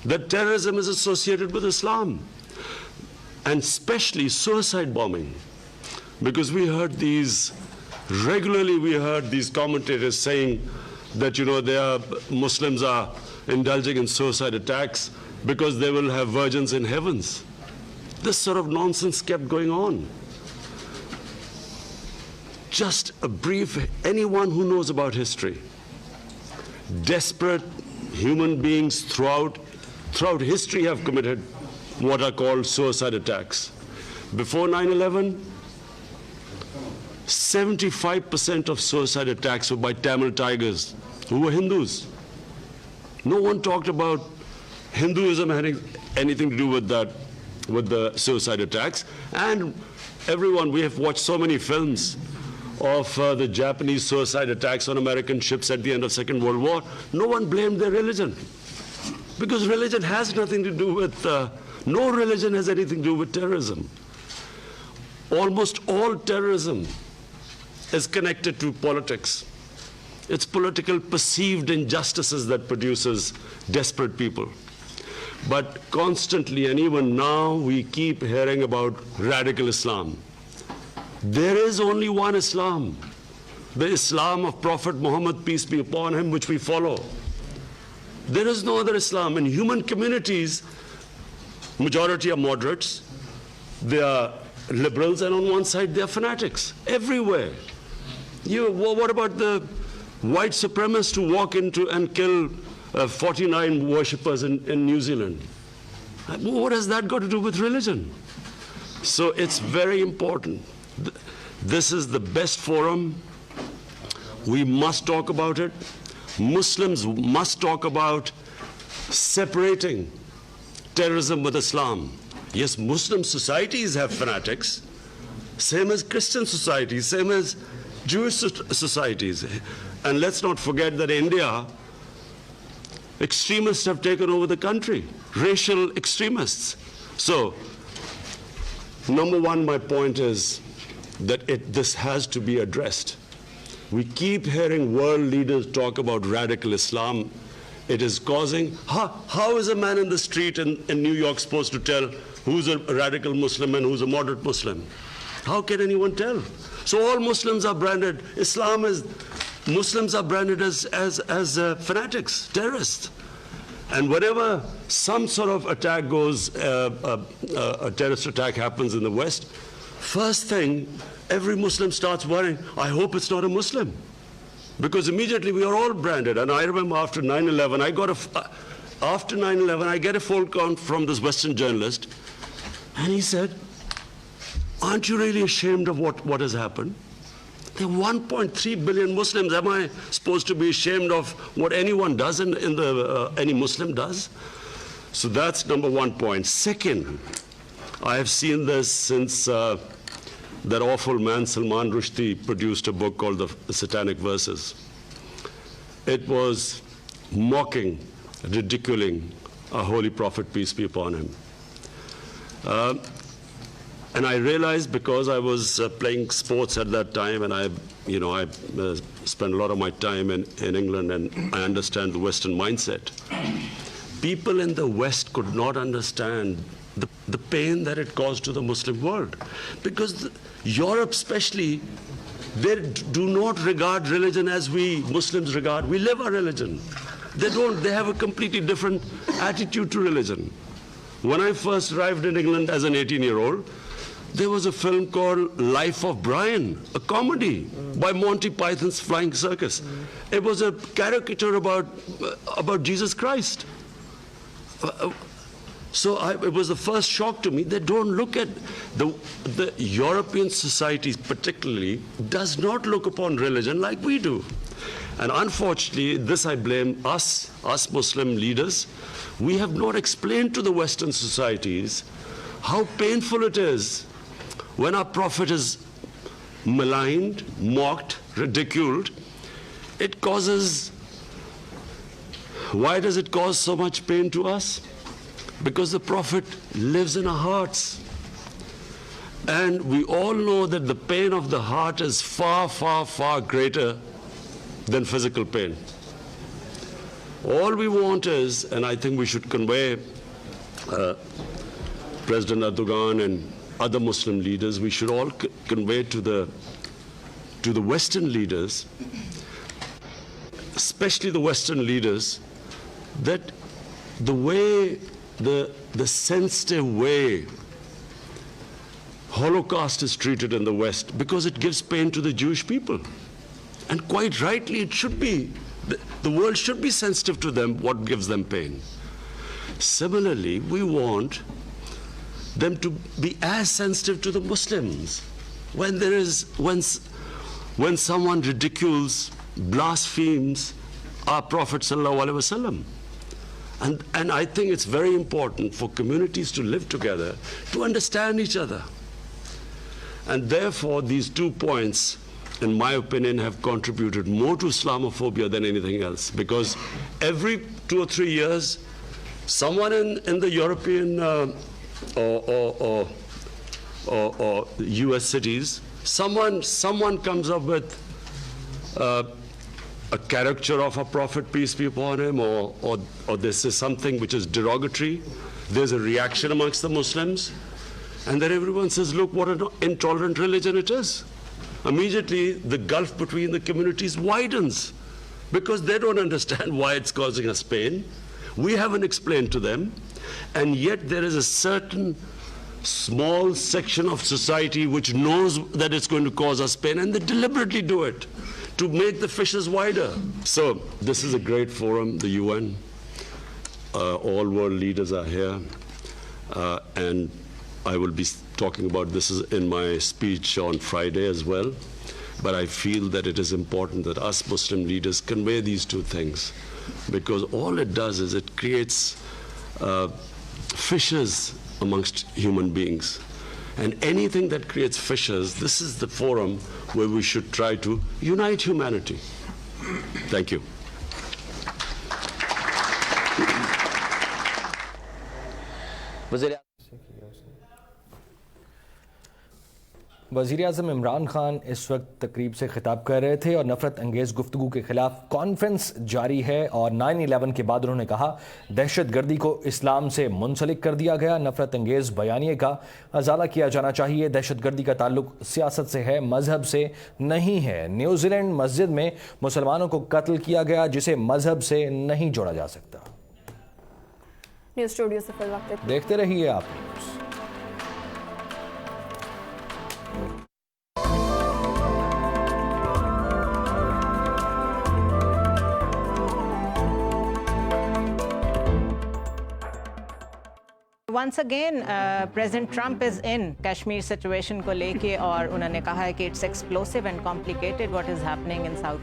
that terrorism is associated with Islam, and especially suicide bombing. Because regularly we heard these commentators saying that, Muslims are indulging in suicide attacks because they will have virgins in heavens. This sort of nonsense kept going on. Just a brief, anyone who knows about history, desperate human beings throughout history have committed what are called suicide attacks. Before 9/11, 75% of suicide attacks were by Tamil tigers who were Hindus. No one talked about Hinduism having anything to do with that, with the suicide attacks. And we have watched so many films of the Japanese suicide attacks on American ships at the end of Second World War. No one blamed their religion, because religion has nothing to do with, no religion has anything to do with terrorism. Almost all terrorism is connected to politics. It's political perceived injustices that produces desperate people. But constantly, and even now, we keep hearing about radical Islam. There is only one Islam, the Islam of Prophet Muhammad, peace be upon him, which we follow. There is no other Islam. In human communities, majority are moderates, they are liberals, and on one side they are fanatics, everywhere. What about the white supremacists who walk into and kill 49 worshippers in New Zealand? What has that got to do with religion? So it's very important. This is the best forum. We must talk about it. Muslims must talk about separating terrorism with Islam. Yes, Muslim societies have fanatics, same as Christian societies, same as Jewish societies. And let's not forget that in India, extremists have taken over the country, racial extremists. So, number one, my point is that this has to be addressed. We keep hearing world leaders talk about radical Islam. It is causing, how is a man in the street in New York supposed to tell who's a radical Muslim and who's a moderate Muslim? How can anyone tell? So all Muslims are branded, Muslims are branded as fanatics, terrorists. And whenever some sort of attack goes, a terrorist attack happens in the West, first thing, every Muslim starts worrying, I hope it's not a Muslim. Because immediately we are all branded. And I remember after 9/11, I get a phone call from this Western journalist, and he said, aren't you really ashamed of what has happened? There are 1.3 billion Muslims. Am I supposed to be ashamed of what anyone does, any Muslim does? So that's number one point. Second, I have seen this since that awful man Salman Rushdie produced a book called The Satanic Verses. It was mocking, ridiculing our holy prophet, peace be upon him. And I realized, because I was playing sports at that time, and I spent a lot of my time in England, and I understand the Western mindset. People in the West could not understand the pain that it caused to the Muslim world. Because Europe especially, they do not regard religion as we Muslims regard. We live our religion. They have a completely different attitude to religion. When I first arrived in England as an 18-year-old, there was a film called Life of Brian, a comedy by Monty Python's Flying Circus. It was a caricature about Jesus Christ. So it was the first shock to me. They don't look at the European societies particularly does not look upon religion like we do. And unfortunately, this I blame us Muslim leaders. We have not explained to the Western societies how painful it is when our prophet is maligned, mocked, ridiculed. It causes, why does it cause so much pain to us? Because the prophet lives in our hearts. And we all know that the pain of the heart is far, far, far greater than physical pain. All we want is, and I think we should convey President Erdogan and other Muslim leaders, we should all convey to the Western leaders, especially the Western leaders, that the way, the sensitive way Holocaust is treated in the West, because it gives pain to the Jewish people. And quite rightly, it should be. The world should be sensitive to them, what gives them pain. Similarly, we want them to be as sensitive to the Muslims. When someone ridicules, blasphemes our Prophet sallallahu alaihi wasallam. And I think it's very important for communities to live together, to understand each other. And therefore, these 2 points, in my opinion, have contributed more to Islamophobia than anything else. Because every 2 or 3 years, someone in the European or US cities, someone comes up with a caricature of a prophet, peace be upon him, or this is something which is derogatory. There's a reaction amongst the Muslims, and then everyone says, look what an intolerant religion it is. Immediately the gulf between the communities widens, because they don't understand why it's causing us pain. We haven't explained to them, and yet there is a certain small section of society which knows that it's going to cause us pain, and they deliberately do it to make the fissures wider. So this is a great forum, the UN. All world leaders are here, and I will be talking about this in my speech on Friday as well. But I feel that it is important that us Muslim leaders convey these 2 things, because all it does is it creates fissures amongst human beings. And anything that creates fissures, this is the forum where we should try to unite humanity. Thank you. वज़ीर-ए-आज़म इमरान खान इस वक्त तकरीब से खिताब कर रहे थे और नफ़रत अंगेज़ गुफ्तगू के ख़िलाफ़ कॉन्फ्रेंस जारी है। और 9/11 के बाद उन्होंने कहा दहशत गर्दी को इस्लाम से मुंसलिक कर दिया गया। नफ़रत अंगेज़ बयानिए का अजाला किया जाना चाहिए। दहशत गर्दी का ताल्लुक सियासत से है, मज़हब से नहीं है। न्यूजीलैंड मस्जिद में मुसलमानों को कत्ल किया गया, जिसे मज़हब से नहीं जोड़ा जा सकता। न्यूज़ स्टूडियो से फिर वक्त देखते रहिए आप news. Once again, President Trump is in Kashmir situation को लेके और उन्होंने कहा है कि it's explosive and complicated what is happening in South